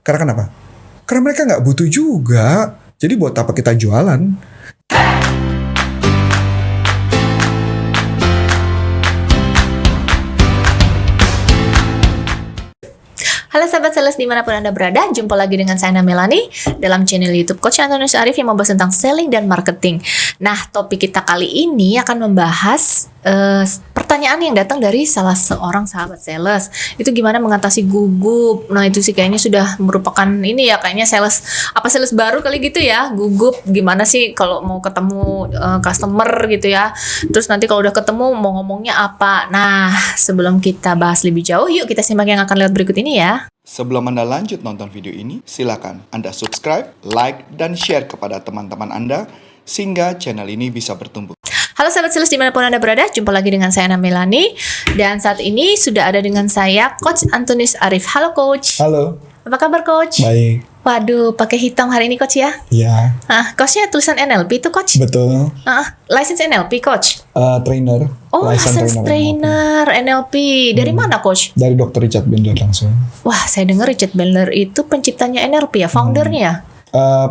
Karena kenapa? Karena mereka nggak butuh juga. Jadi buat apa kita jualan? Halo sahabat sales dimanapun Anda berada, jumpa lagi dengan saya Melani dalam channel YouTube Coach Antonius Arif yang membahas tentang selling dan marketing. Nah, topik kita kali ini akan membahas pertanyaan yang datang dari salah seorang sahabat sales. Itu gimana mengatasi gugup. Nah, itu sih kayaknya sudah merupakan ini ya, kayaknya sales baru kali gitu ya. Gugup gimana sih kalau mau ketemu customer gitu ya. Terus nanti kalau udah ketemu mau ngomongnya apa. Nah, sebelum kita bahas lebih jauh, yuk kita simak yang akan lewat berikut ini ya. Sebelum Anda lanjut nonton video ini, silakan Anda subscribe, like, dan share kepada teman-teman Anda sehingga channel ini bisa bertumbuh. Halo sahabat sales dimanapun Anda berada, jumpa lagi dengan saya Melani. Dan saat ini sudah ada dengan saya Coach Antonius Arif. Halo Coach. Halo. Apa kabar Coach? Baik. Waduh, pakai hitam hari ini Coach ya? Iya. Coachnya tulisan NLP itu Coach? Betul. License NLP Coach? Trainer. Oh, license trainer NLP. Dari mana Coach? Dari Dr. Richard Bandler langsung. Wah, saya dengar Richard Bandler itu penciptanya NLP ya, foundernya ya?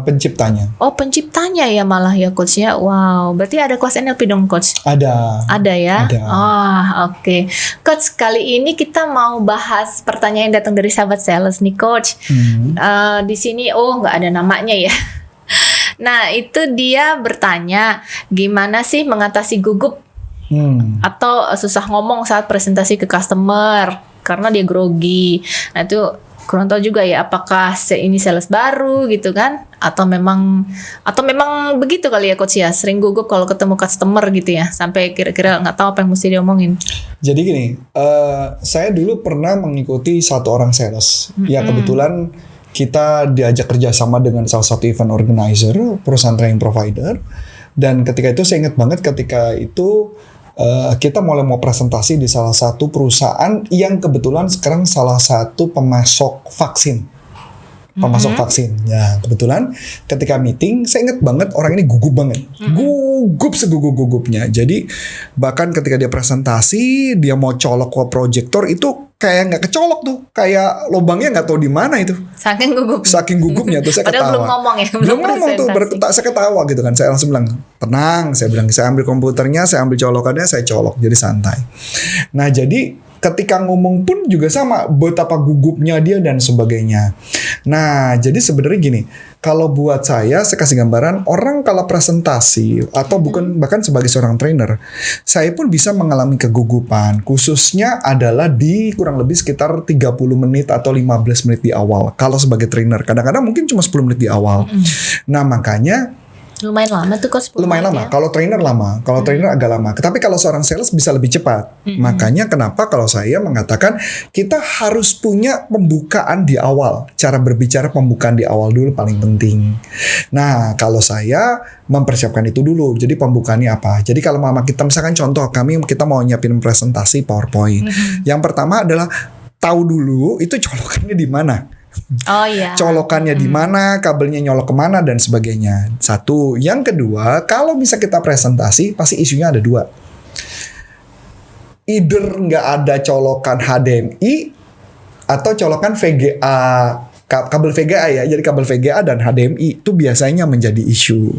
Penciptanya. Oh, penciptanya ya malah ya Coach ya. Wow, berarti ada kelas NLP dong Coach? Ada ya? Ada. Oke. Coach, kali ini kita mau bahas pertanyaan yang datang dari sahabat sales nih Coach. Di sini nggak ada namanya ya. Nah, itu dia bertanya, gimana sih mengatasi gugup atau susah ngomong saat presentasi ke customer karena dia grogi. Nah, itu kurang tahu juga ya, apakah ini sales baru gitu kan, atau memang begitu kali ya Coach ya, sering gugup kalau ketemu customer gitu ya, sampai kira-kira nggak tahu apa yang mesti diomongin. Jadi gini, saya dulu pernah mengikuti satu orang sales. Ya kebetulan kita diajak kerjasama dengan salah satu event organizer, perusahaan training provider. Dan ketika itu saya ingat banget ketika itu kita mau presentasi di salah satu perusahaan yang kebetulan sekarang salah satu pemasok vaksin. Ya, kebetulan ketika meeting saya ingat banget orang ini gugup banget. Gugup segugup-gugupnya. Jadi bahkan ketika dia presentasi, dia mau colok ke proyektor itu kayak nggak kecolok tuh, kayak lubangnya nggak tahu di mana itu. Saking gugupnya tuh saya ketawa. Padahal belum ngomong ya, belum ngomong tuh, saya ketawa gitu kan. Saya langsung bilang tenang, saya ambil komputernya, saya ambil colokannya, saya colok, jadi santai. Nah jadi ketika ngomong pun juga sama, betapa gugupnya dia dan sebagainya. Nah, jadi sebenarnya gini, kalau buat saya kasih gambaran, orang kalau presentasi atau bahkan sebagai seorang trainer, saya pun bisa mengalami kegugupan, khususnya adalah di kurang lebih sekitar 30 menit atau 15 menit di awal. Kalau sebagai trainer, kadang-kadang mungkin cuma 10 menit di awal. Nah, makanya lumayan lama tuh Coach. Lumayan lama. Ya? Kalau trainer lama, kalau trainer agak lama. Tapi kalau seorang sales bisa lebih cepat. Makanya kenapa kalau saya mengatakan kita harus punya pembukaan di awal. Cara berbicara pembukaan di awal dulu paling penting. Nah, kalau saya mempersiapkan itu dulu. Jadi pembukaannya apa? Jadi kalau mama kita misalkan contoh kita mau nyiapin presentasi PowerPoint. Yang pertama adalah tahu dulu itu colokannya di mana. Oh iya. Colokannya di mana, kabelnya nyolok kemana dan sebagainya. Satu, yang kedua, kalau bisa kita presentasi, pasti isunya ada dua. Either nggak ada colokan HDMI atau colokan VGA, kabel VGA ya. Jadi kabel VGA dan HDMI itu biasanya menjadi isu.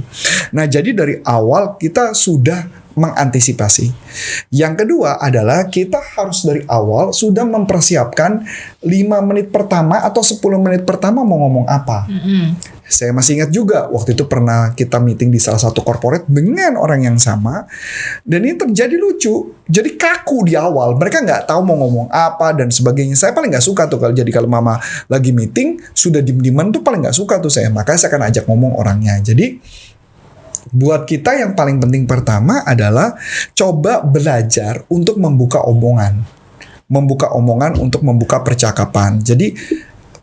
Nah, jadi dari awal kita sudah mengantisipasi. Yang kedua adalah kita harus dari awal sudah mempersiapkan 5 menit pertama atau 10 menit pertama mau ngomong apa. Saya masih ingat juga waktu itu pernah kita meeting di salah satu corporate dengan orang yang sama, dan ini terjadi lucu. Jadi kaku di awal, mereka nggak tahu mau ngomong apa dan sebagainya. Saya paling nggak suka tuh kalau mama lagi meeting sudah diem-dieman tuh paling nggak suka tuh saya. Makanya saya akan ajak ngomong orangnya. Jadi buat kita yang paling penting pertama adalah coba belajar untuk membuka omongan. Membuka omongan untuk membuka percakapan. Jadi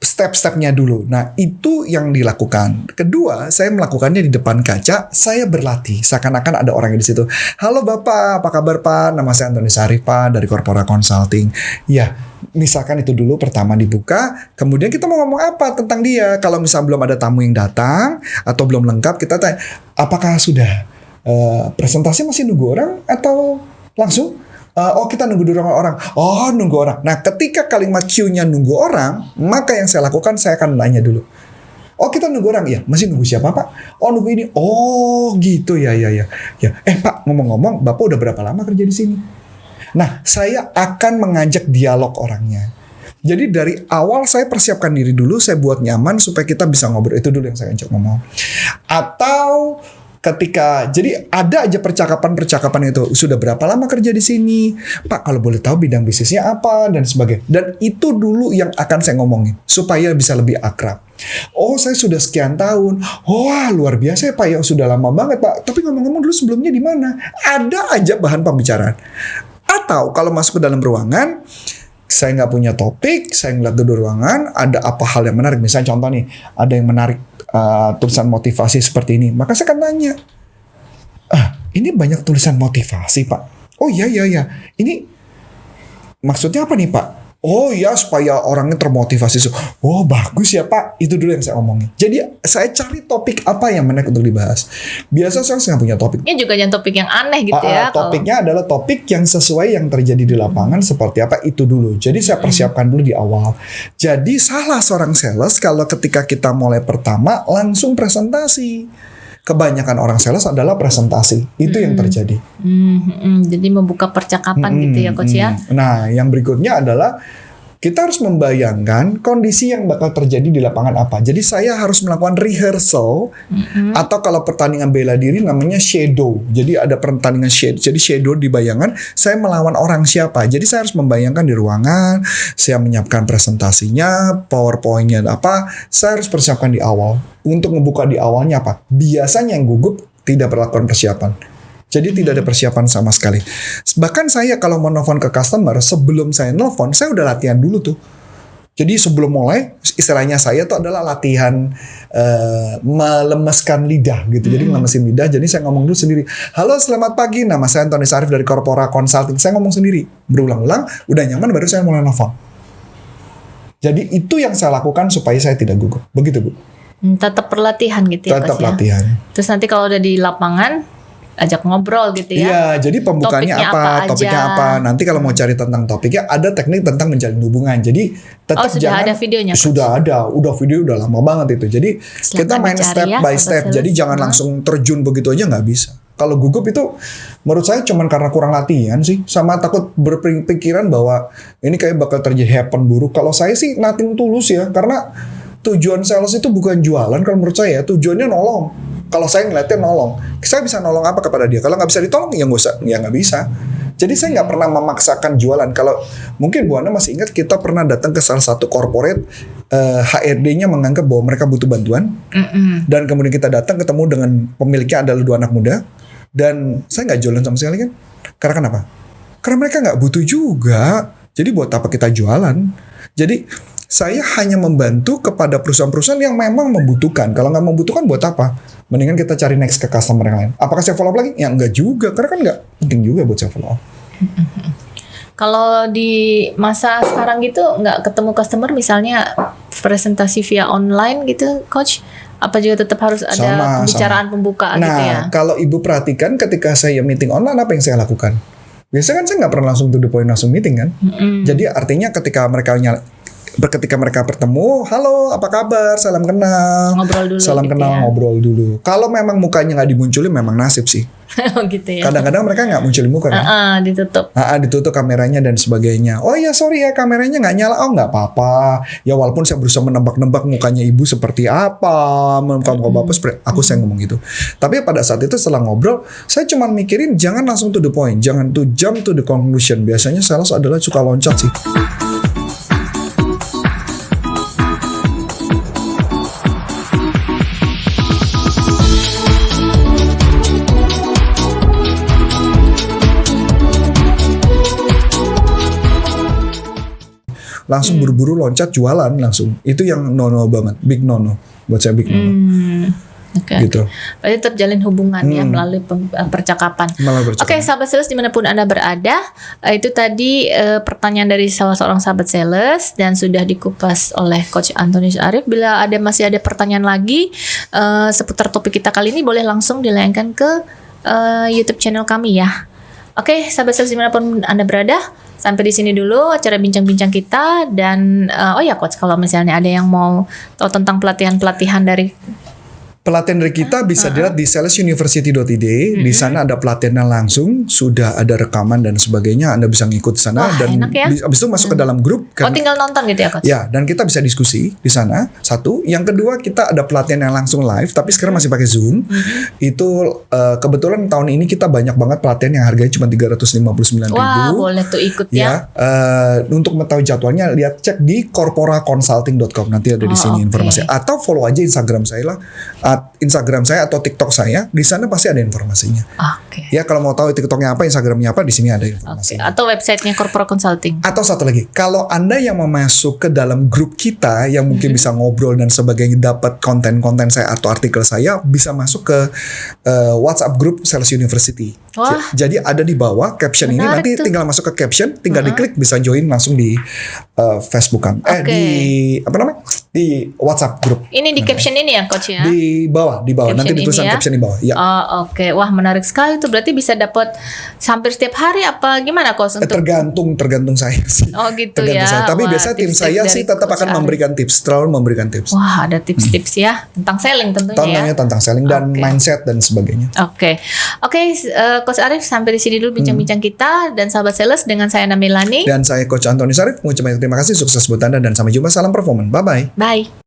step-stepnya dulu. Nah, itu yang dilakukan. Kedua, saya melakukannya di depan kaca. Saya berlatih. Seakan-akan ada orang di situ. Halo Bapak, apa kabar Pak? Nama saya Antonius Arif Pak dari Corpora Consulting. Ya, misalkan itu dulu pertama dibuka. Kemudian kita mau ngomong apa tentang dia. Kalau misalnya belum ada tamu yang datang atau belum lengkap, kita tanya, apakah sudah presentasi masih nunggu orang atau langsung? Oh kita nunggu dulu orang. Oh nunggu orang. Nah ketika kalimat Q-nya nunggu orang, maka yang saya lakukan saya akan nanya dulu. Oh kita nunggu orang ya, masih nunggu siapa Pak? Oh nunggu ini. Oh gitu ya. Pak ngomong-ngomong, Bapak udah berapa lama kerja di sini? Nah saya akan mengajak dialog orangnya. Jadi dari awal saya persiapkan diri dulu, saya buat nyaman supaya kita bisa ngobrol. Itu dulu yang saya ajak ngomong. Atau ketika, jadi ada aja percakapan itu, sudah berapa lama kerja di sini, Pak kalau boleh tahu bidang bisnisnya apa dan sebagainya. Dan itu dulu yang akan saya ngomongin supaya bisa lebih akrab. Oh saya sudah sekian tahun, wah luar biasa ya Pak ya, sudah lama banget Pak. Tapi ngomong-ngomong dulu sebelumnya di mana? Ada aja bahan pembicaraan. Atau kalau masuk ke dalam ruangan, saya nggak punya topik, saya ngeliat dulu ruangan, ada apa hal yang menarik. Misalnya contoh nih, ada yang menarik tulisan motivasi seperti ini. Maka saya akan tanya, ini banyak tulisan motivasi Pak. Oh iya. Ini maksudnya apa nih Pak? Oh ya supaya orangnya termotivasi. Oh bagus ya Pak. Itu dulu yang saya omongin. Jadi saya cari topik apa yang menarik untuk dibahas. Biasa saya nggak punya topik. Ini juga jangan topik yang aneh gitu ya. Topiknya adalah topik yang sesuai yang terjadi di lapangan seperti apa itu dulu. Jadi saya persiapkan dulu di awal. Jadi salah seorang sales kalau ketika kita mulai pertama langsung presentasi. Kebanyakan orang sales adalah presentasi. Itu yang terjadi. Jadi membuka percakapan gitu ya Coach ya. Nah yang berikutnya adalah kita harus membayangkan kondisi yang bakal terjadi di lapangan apa. Jadi saya harus melakukan rehearsal atau kalau pertandingan bela diri namanya shadow. Jadi ada pertandingan shadow. Jadi shadow di bayangan saya melawan orang siapa. Jadi saya harus membayangkan di ruangan, saya menyiapkan presentasinya, PowerPoint-nya apa. Saya harus persiapkan di awal. Untuk membuka di awalnya apa? Biasanya yang gugup tidak melakukan persiapan. Jadi tidak ada persiapan sama sekali. Bahkan saya kalau mau nelfon ke customer, sebelum saya nelfon, saya udah latihan dulu tuh. Jadi sebelum mulai, istilahnya saya tuh adalah latihan melemeskan lidah gitu. Jadi ngelemesin lidah, jadi saya ngomong dulu sendiri. Halo selamat pagi, nama saya Antoni Sarif dari Corpora Consulting. Saya ngomong sendiri, berulang-ulang, udah nyaman baru saya mulai nelfon. Jadi itu yang saya lakukan supaya saya tidak gugup. Begitu Bu. Tetap perlatihan gitu ya. Tetap latihan. Terus nanti kalau udah di lapangan ajak ngobrol gitu ya. Iya, jadi pembukaannya topiknya apa. Nanti kalau mau cari tentang topiknya ada teknik tentang menjalin hubungan. Jadi tetap sudah ada videonya. Sudah ada, video udah lama banget itu. Jadi kita main step by step. Jadi jangan langsung terjun begitu aja nggak bisa. Kalau gugup itu menurut saya cuman karena kurang latihan sih, sama takut berpikiran bahwa ini kayak bakal terjadi happen buruk. Kalau saya sih nothing tulus ya, karena tujuan sales itu bukan jualan. Kalau menurut saya tujuannya nolong. Kalau saya ngeliatnya nolong, saya bisa nolong apa kepada dia? Kalau nggak bisa ditolong, ya nggak bisa. Jadi saya nggak pernah memaksakan jualan. Kalau mungkin Bu Ana masih ingat kita pernah datang ke salah satu corporate, HRD-nya menganggap bahwa mereka butuh bantuan, dan kemudian kita datang ketemu dengan pemiliknya adalah 2 anak muda, dan saya nggak jualan sama sekali kan? Karena kenapa? Karena mereka nggak butuh juga. Jadi buat apa kita jualan? Jadi saya hanya membantu kepada perusahaan-perusahaan yang memang membutuhkan. Kalau nggak membutuhkan buat apa? Mendingan kita cari next ke customer yang lain. Apakah saya follow up lagi? Ya enggak juga, karena kan nggak penting juga buat saya follow up. Kalau di masa sekarang gitu nggak ketemu customer, misalnya presentasi via online gitu, Coach, apa juga tetap harus ada pembicaraan pembukaan gitu ya? Nah, kalau Ibu perhatikan ketika saya meeting online, apa yang saya lakukan? Biasanya kan saya nggak pernah langsung to the point, langsung meeting kan? Jadi artinya ketika mereka bertemu, halo apa kabar, salam kenal, ngobrol dulu salam gitu kenal, ya. Ngobrol dulu. Kalau memang mukanya nggak dimunculin, memang nasib sih. Gitu ya. Kadang-kadang mereka nggak munculin muka kan? Ditutup kameranya dan sebagainya. Oh ya sorry ya, kameranya nggak nyala. Oh nggak apa-apa. Ya walaupun saya berusaha menebak-nebak mukanya ibu seperti apa, muka bapak seperti saya ngomong gitu. Tapi pada saat itu setelah ngobrol, saya cuma mikirin jangan langsung to the point, jangan to jump to the conclusion. Biasanya sales adalah suka loncat sih. Langsung buru-buru loncat jualan langsung. Itu yang no-no banget, big no-no. Buat saya big no-no. Gitu. Berarti terjalin hubungan ya melalui percakapan. Oke, sahabat sales dimanapun Anda berada, itu tadi pertanyaan dari salah seorang sahabat sales dan sudah dikupas oleh Coach Antoni Sarif. Bila masih ada pertanyaan lagi seputar topik kita kali ini, boleh langsung dilayangkan ke YouTube channel kami ya. Oke, sahabat sales dimanapun Anda berada, sampai di sini dulu acara bincang-bincang kita. Dan oh ya Coach, kalau misalnya ada yang mau tahu tentang pelatihan-pelatihan dari Pelatihan dari kita bisa dilihat di salesuniversity.id. Di sana ada pelatihannya langsung, sudah ada rekaman dan sebagainya. Anda bisa ngikut di sana. Wah, dan enak ya. habis itu masuk ke dalam grup. tinggal nonton gitu ya Coach? Ya, dan kita bisa diskusi di sana. Satu, yang kedua kita ada pelatihan yang langsung live, tapi sekarang masih pakai Zoom. Itu kebetulan tahun ini kita banyak banget pelatihan yang harganya cuma 359.000. Wah, boleh tuh ikut ya. Untuk mengetahui jadwalnya, lihat cek di corporaconsulting.com. Nanti ada di sini informasi. Atau follow aja Instagram saya lah. Instagram saya atau TikTok saya, di sana pasti ada informasinya. Oke. Ya, kalau mau tahu TikToknya apa, Instagramnya apa, di sini ada Oke. informasinya. Atau websitenya Corporate Consulting. Atau satu lagi, kalau Anda yang mau masuk ke dalam grup kita yang mungkin bisa ngobrol dan sebagainya, dapat konten-konten saya atau artikel saya, bisa masuk ke WhatsApp grup Sales University. Wah. Jadi ada di bawah caption ini, Menarik nanti tuh. tinggal masuk ke caption, tinggal diklik bisa join langsung di Facebook kan. Oke. Di apa namanya? Di WhatsApp grup. Ini di caption ini ya Coach ya? Di bawah Caption nanti ini ditulisan ya? caption di bawah. Ya. Oh, oke. Wah, menarik sekali tuh. Berarti bisa dapat hampir setiap hari apa gimana Coach untuk Tergantung saya sih. Oh gitu Tergantung ya. saya. Tapi Wah, biasanya tim tips-tips saya dari sih tetap Coach akan Arif. memberikan tips, selalu memberikan tips. Wah, ada tips-tips ya tentang selling tentunya ya. Tentangnya tentang selling dan Oke. mindset dan sebagainya. Oke, Coach Arif, sampai di sini dulu bincang-bincang kita dan sahabat sales dengan saya Ana Melani. Dan saya Coach Antoni Sarif mengucapkan terima kasih, sukses buat Anda dan sampai jumpa, salam performance. Bye bye. Bye.